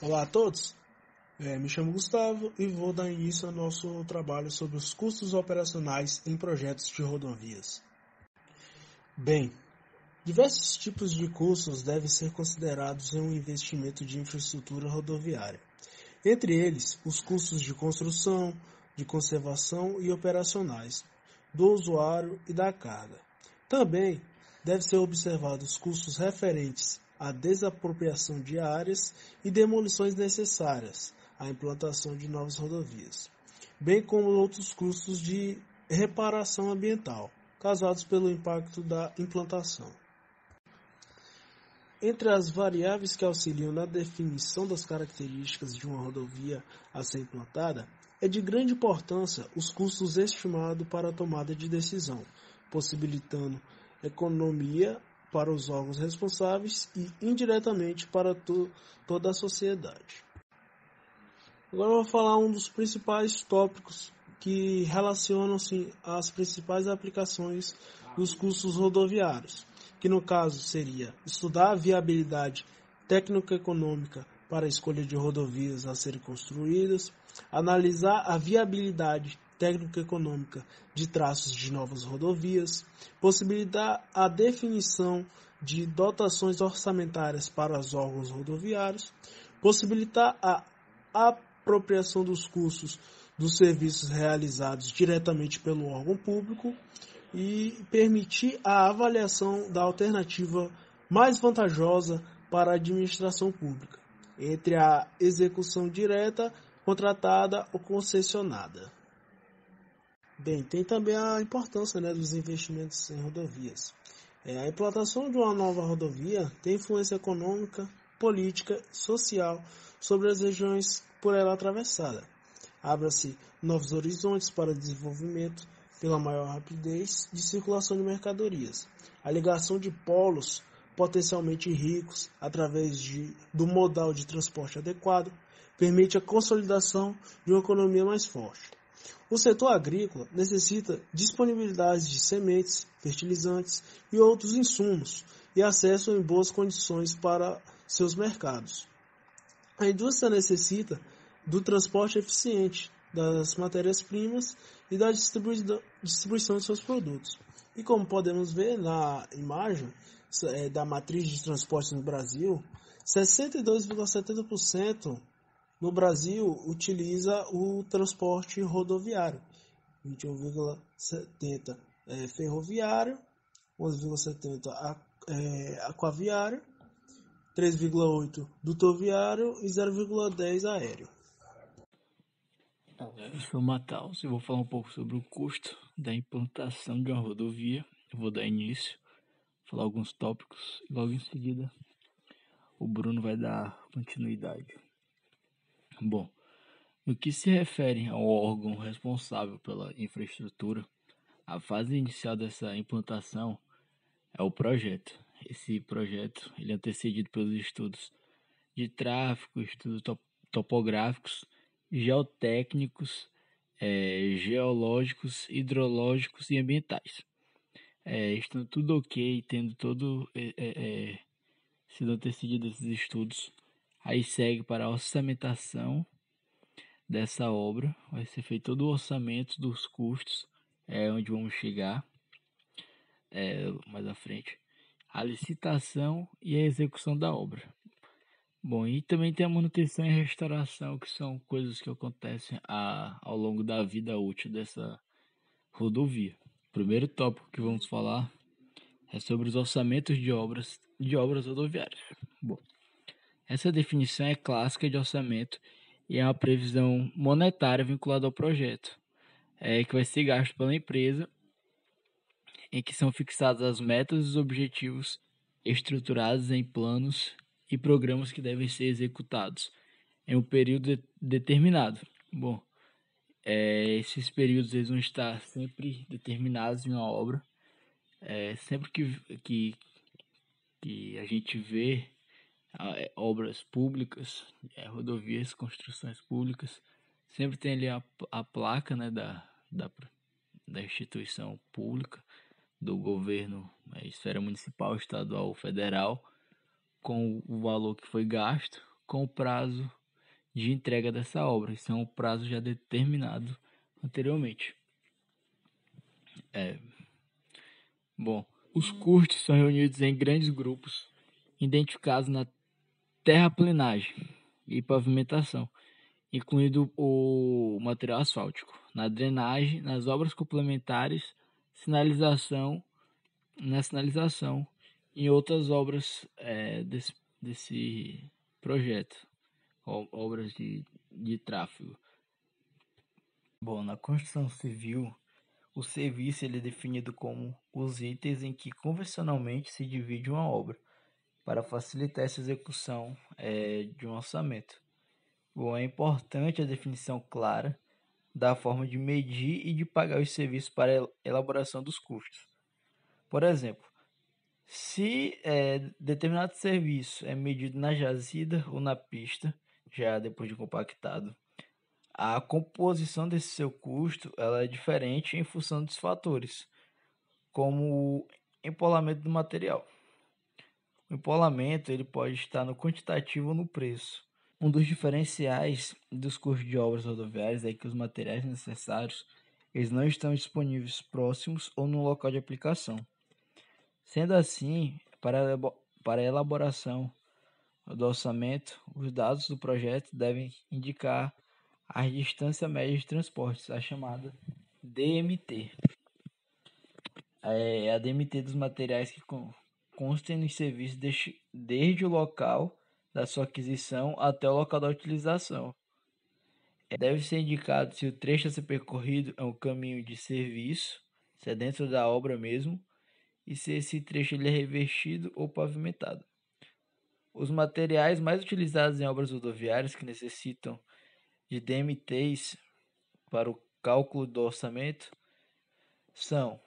Olá a todos, me chamo Gustavo e vou dar início ao nosso trabalho sobre os custos operacionais em projetos de rodovias. Bem, diversos tipos de custos devem ser considerados em um investimento de infraestrutura rodoviária. Entre eles, os custos de construção, de conservação e operacionais, do usuário e da carga. Também deve ser observados os custos referentes à desapropriação de áreas e demolições necessárias à implantação de novas rodovias, bem como outros custos de reparação ambiental, causados pelo impacto da implantação. Entre as variáveis que auxiliam na definição das características de uma rodovia a ser implantada, é de grande importância os custos estimados para a tomada de decisão, possibilitando economia para os órgãos responsáveis e indiretamente para toda a sociedade. Agora eu vou falar um dos principais tópicos que relacionam-se às principais aplicações dos custos rodoviários, que no caso seria estudar a viabilidade técnico-econômica para a escolha de rodovias a serem construídas, analisar a viabilidade técnico-econômica de traços de novas rodovias, possibilitar a definição de dotações orçamentárias para os órgãos rodoviários, possibilitar a apropriação dos custos dos serviços realizados diretamente pelo órgão público e permitir a avaliação da alternativa mais vantajosa para a administração pública, entre a execução direta, contratada ou concessionada. Bem, tem também a importância dos investimentos em rodovias. A implantação de uma nova rodovia tem influência econômica, política, social sobre as regiões por ela atravessada. Abra-se novos horizontes para desenvolvimento pela maior rapidez de circulação de mercadorias. A ligação de polos potencialmente ricos através do modal de transporte adequado permite a consolidação de uma economia mais forte. O setor agrícola necessita disponibilidade de sementes, fertilizantes e outros insumos e acesso em boas condições para seus mercados. A indústria necessita do transporte eficiente das matérias-primas e da distribuição de seus produtos. E como podemos ver na imagem da matriz de transporte no Brasil, 62,70% no Brasil utiliza o transporte rodoviário, 21,70% ferroviário, 11,70% aquaviário, 3,8% dutoviário e 0,10% aéreo. Eu sou Matheus e vou falar um pouco sobre o custo da implantação de uma rodovia. Eu vou dar início, falar alguns tópicos e logo em seguida o Bruno vai dar continuidade. Bom, no que se refere ao órgão responsável pela infraestrutura, a fase inicial dessa implantação é o projeto. Esse projeto ele é antecedido pelos estudos de tráfego, estudos topográficos, geotécnicos, geológicos, hidrológicos e ambientais. Estando tudo ok, tendo todo sido antecedido esses estudos, aí segue para a orçamentação dessa obra, vai ser feito todo o orçamento dos custos, onde vamos chegar mais à frente, a licitação e a execução da obra. Bom, e também tem a manutenção e restauração, que são coisas que acontecem ao longo da vida útil dessa rodovia. O primeiro tópico que vamos falar é sobre os orçamentos de obras rodoviárias. Bom, essa definição é clássica de orçamento e é uma previsão monetária vinculada ao projeto, que vai ser gasto pela empresa, em que são fixadas as metas e os objetivos estruturados em planos e programas que devem ser executados em um período determinado. Bom, esses períodos eles vão estar sempre determinados em uma obra. Sempre que a gente vê obras públicas, rodovias, construções públicas, sempre tem ali a placa, né, da instituição pública, do governo, esfera municipal, estadual ou federal, com o valor que foi gasto, com o prazo de entrega dessa obra. Isso é um prazo já determinado anteriormente. Bom, os custos são reunidos em grandes grupos, identificados na terraplenagem e pavimentação, incluindo o material asfáltico, na drenagem, nas obras complementares, na sinalização e outras obras desse projeto, obras de tráfego. Bom, na construção civil, o serviço ele é definido como os itens em que convencionalmente se divide uma obra, para facilitar essa execução de um orçamento. Bom, é importante a definição clara da forma de medir e de pagar os serviços para a elaboração dos custos. Por exemplo, se determinado serviço é medido na jazida ou na pista, já depois de compactado, a composição desse seu custo ela é diferente em função dos fatores, como o empolamento do material. O empolamento ele pode estar no quantitativo ou no preço. Um dos diferenciais dos custos de obras rodoviárias é que os materiais necessários eles não estão disponíveis próximos ou no local de aplicação. Sendo assim, para a elaboração do orçamento, os dados do projeto devem indicar a distância média de transportes, a chamada DMT. É a DMT dos materiais que constem nos serviços desde o local da sua aquisição até o local da utilização. Deve ser indicado se o trecho a ser percorrido é um caminho de serviço, se é dentro da obra mesmo, e se esse trecho ele é revestido ou pavimentado. Os materiais mais utilizados em obras rodoviárias que necessitam de DMTs para o cálculo do orçamento são,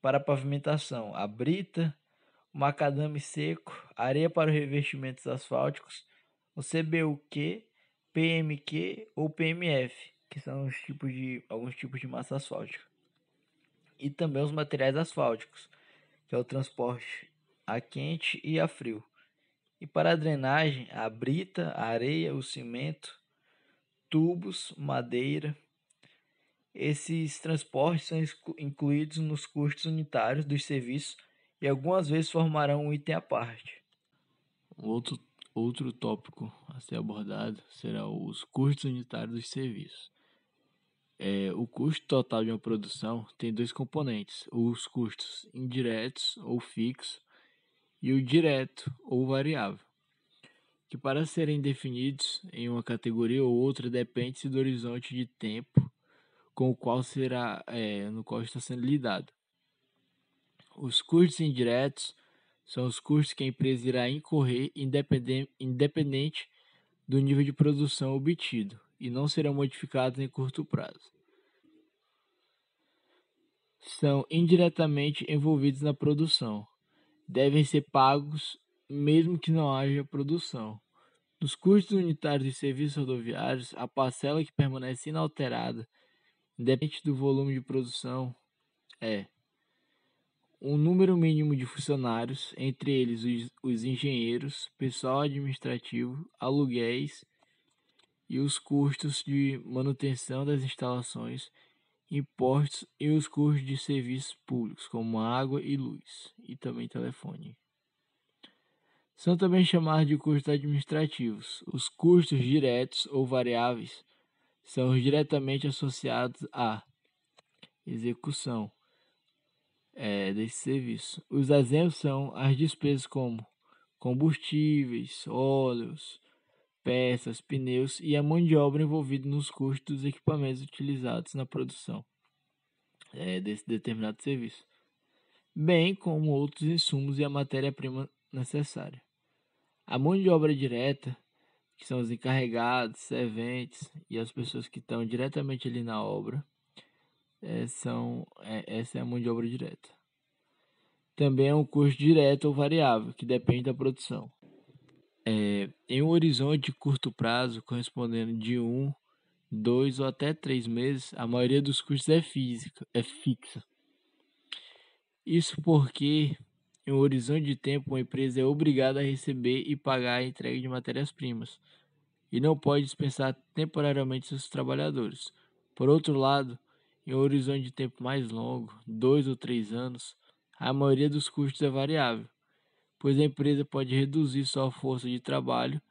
para a pavimentação, a brita, o macadame seco, areia para os revestimentos asfálticos, o CBUQ, PMQ ou PMF, que são alguns tipos de massa asfáltica. E também os materiais asfálticos, que é o transporte a quente e a frio. E para a drenagem, a brita, a areia, o cimento, tubos, madeira. Esses transportes são incluídos nos custos unitários dos serviços e algumas vezes formarão um item à parte. Outro tópico a ser abordado será os custos unitários dos serviços. O custo total de uma produção tem dois componentes, os custos indiretos ou fixos e o direto ou variável, que para serem definidos em uma categoria ou outra depende do horizonte de tempo com o qual no qual está sendo lidado. Os custos indiretos são os custos que a empresa irá incorrer independente do nível de produção obtido e não serão modificados em curto prazo. São indiretamente envolvidos na produção. Devem ser pagos mesmo que não haja produção. Nos custos unitários de serviços rodoviários, a parcela que permanece inalterada, independente do volume de produção, é um número mínimo de funcionários, entre eles os engenheiros, pessoal administrativo, aluguéis e os custos de manutenção das instalações, impostos e os custos de serviços públicos, como água e luz, e também telefone. São também chamados de custos administrativos. Os custos diretos ou variáveis são os diretamente associados à execução desse serviço. Os exemplos são as despesas como combustíveis, óleos, peças, pneus e a mão de obra envolvida nos custos dos equipamentos utilizados na produção desse determinado serviço, bem como outros insumos e a matéria-prima necessária. A mão de obra direta, que são os encarregados, serventes e as pessoas que estão diretamente ali na obra, essa é a mão de obra direta. Também é um custo direto ou variável, que depende da produção. Em um horizonte de curto prazo, correspondendo de 1, 2 ou até 3 meses, a maioria dos custos é fixa. Isso porque, em um horizonte de tempo, uma empresa é obrigada a receber e pagar a entrega de matérias-primas, e não pode dispensar temporariamente seus trabalhadores. Por outro lado, em um horizonte de tempo mais longo, 2 ou 3 anos, a maioria dos custos é variável, pois a empresa pode reduzir sua força de trabalho,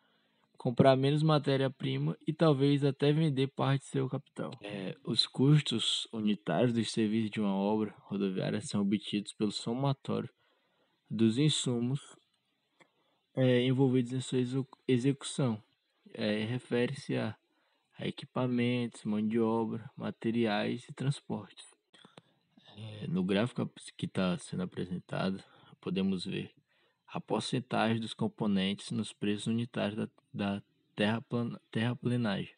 comprar menos matéria-prima e talvez até vender parte de seu capital. Os custos unitários dos serviços de uma obra rodoviária são obtidos pelo somatório dos insumos envolvidos em sua execução. Refere-se a equipamentos, mão de obra, materiais e transportes. No gráfico que está sendo apresentado, podemos ver a porcentagem dos componentes nos preços unitários da terraplenagem.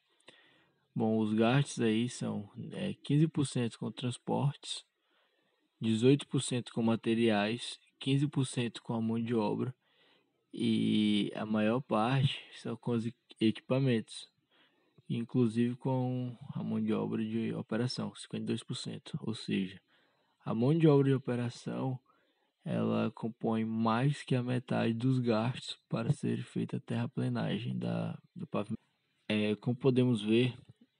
Bom, os gastos aí são 15% com transportes, 18% com materiais, 15% com a mão de obra e a maior parte são com os equipamentos, inclusive com a mão de obra de operação, 52%. Ou seja, a mão de obra de operação ela compõe mais que a metade dos gastos para ser feita a terraplenagem do pavimento. Como podemos ver,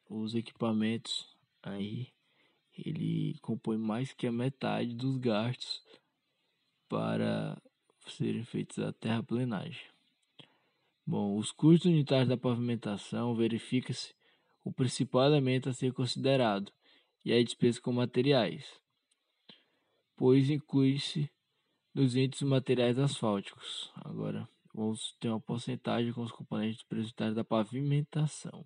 os equipamentos aí ele compõe mais que a metade dos gastos para serem feitos a terraplenagem. Bom, os custos unitários da pavimentação verifica-se o principal elemento a ser considerado e a despesa com materiais, pois inclui-se nos índices materiais asfálticos. Agora, vamos ter uma porcentagem com os componentes prioritários da pavimentação.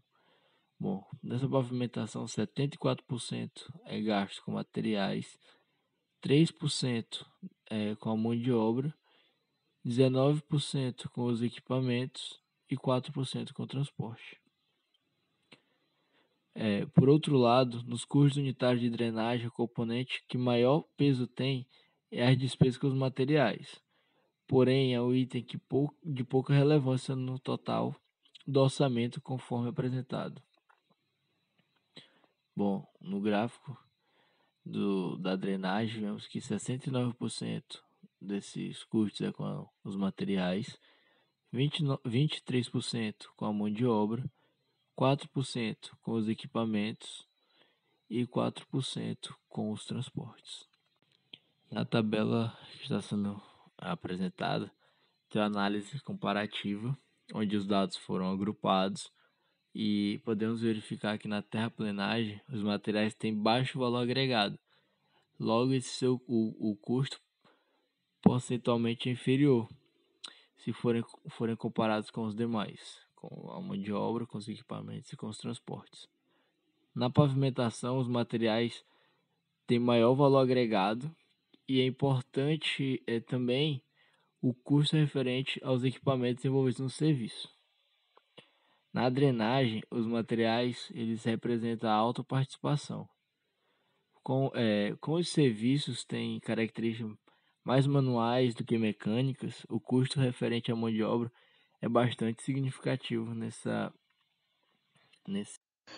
Bom, nessa pavimentação, 74% é gasto com materiais, 3% com a mão de obra, 19% com os equipamentos e 4% com o transporte. Por outro lado, nos custos unitários de drenagem, o componente que maior peso tem é as despesas com os materiais. Porém, é um item de pouca relevância no total do orçamento conforme apresentado. Bom, no gráfico da drenagem, vemos que 69% desses custos é com os materiais, 23% com a mão de obra, 4% com os equipamentos e 4% com os transportes. Na tabela que está sendo apresentada, tem a análise comparativa, onde os dados foram agrupados e podemos verificar que na terraplenagem os materiais têm baixo valor agregado. Logo, o custo percentualmente é inferior se forem comparados com os demais, com a mão de obra, com os equipamentos e com os transportes. Na pavimentação, os materiais têm maior valor agregado e é importante também o custo referente aos equipamentos envolvidos no serviço. Na drenagem, os materiais eles representam a alta participação. Com os serviços têm características mais manuais do que mecânicas, o custo referente à mão de obra é bastante significativo nesse.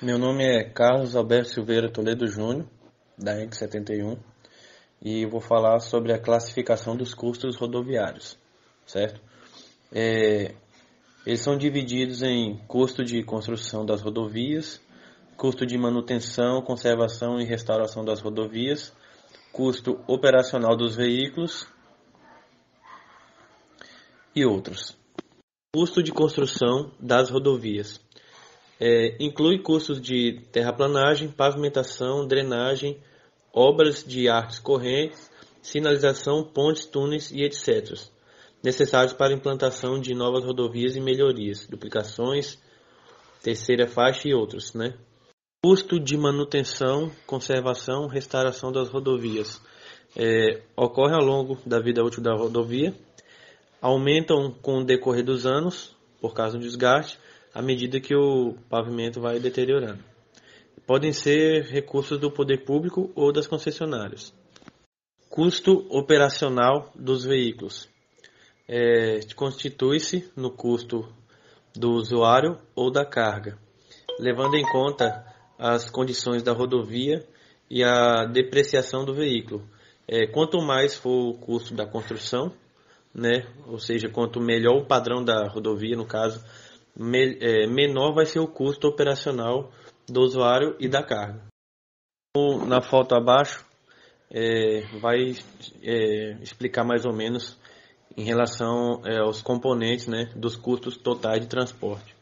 Meu nome é Carlos Alberto Silveira Toledo Júnior, da ENC 71, e vou falar sobre a classificação dos custos rodoviários, certo? Eles são divididos em custo de construção das rodovias, custo de manutenção, conservação e restauração das rodovias, custo operacional dos veículos e outros. Custo de construção das rodovias. Inclui custos de terraplanagem, pavimentação, drenagem, obras de arcos correntes, sinalização, pontes, túneis e etc., necessários para a implantação de novas rodovias e melhorias, duplicações, terceira faixa e outros, né? Custo de manutenção, conservação, restauração das rodovias. Ocorre ao longo da vida útil da rodovia, aumentam com o decorrer dos anos, por causa do desgaste, à medida que o pavimento vai deteriorando. Podem ser recursos do poder público ou das concessionárias. Custo operacional dos veículos. Constitui-se no custo do usuário ou da carga, levando em conta as condições da rodovia e a depreciação do veículo. Quanto mais for o custo da construção, né, ou seja, quanto melhor o padrão da rodovia, no caso, menor vai ser o custo operacional do usuário e da carga. Na foto abaixo, vai explicar mais ou menos em relação aos componentes, né, dos custos totais de transporte.